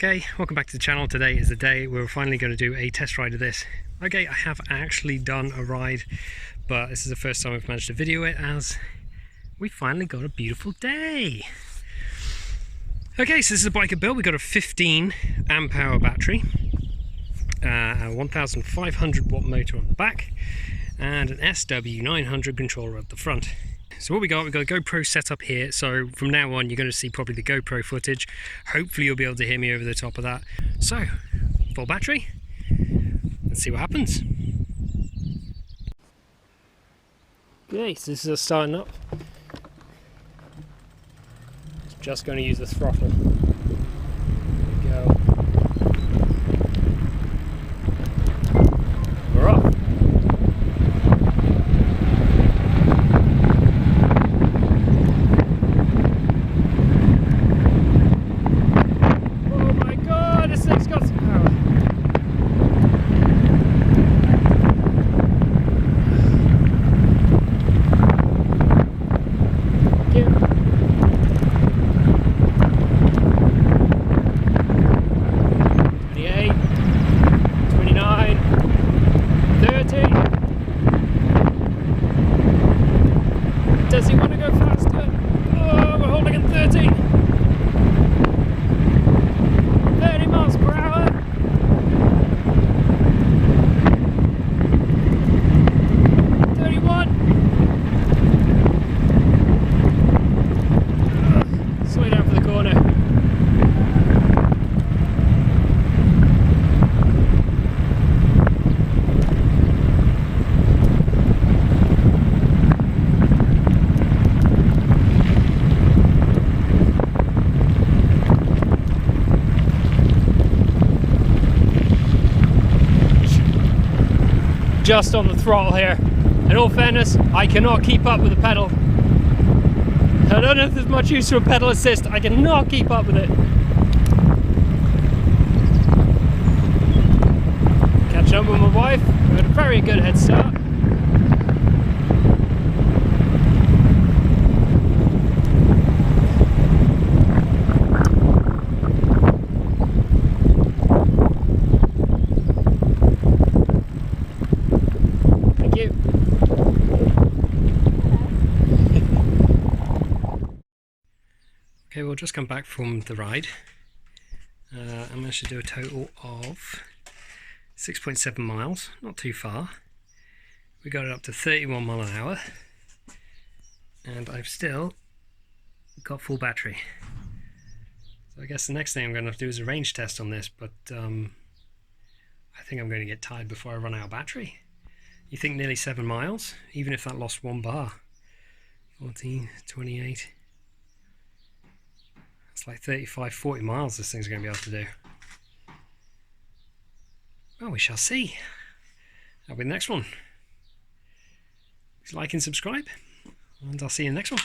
Okay, welcome back to the channel. Today is the day we're finally going to do a test ride of this. Okay, I have actually done a ride, but this is the first time I've managed to video it as we finally got a beautiful day. Okay, so this is a Biker build. We got a 15 amp hour battery, a 1500 watt motor on the back, and an SW900 controller at the front. So what we've got a GoPro set up here, so from now on you're going to see probably the GoPro footage. Hopefully you'll be able to hear me over the top of that. So, full battery, let's see what happens. Okay, so this is us starting up. Just going to use the throttle. There we go. We're off. Does he want to go faster? Oh, we're holding in 30. 30 miles per hour. 31. Slow down for the corner. Just on the throttle here. In all fairness, I cannot keep up with the pedal. I don't know if there's much use to a pedal assist. I cannot keep up with it. Catching up with my wife. We had a very good head start. Okay, we'll just come back from the ride. I managed to do a total of 6.7 miles, not too far. We got it up to 31 mile an hour, and I've still got full battery. So I guess the next thing I'm going to have to do is a range test on this, but I think I'm going to get tired before I run out of battery. You think nearly 7 miles, even if that lost 1 bar. 14, 28. It's like 35, 40 miles this thing's going to be able to do. Well, we shall see. That'll be the next one. Please like and subscribe, and I'll see you in the next one.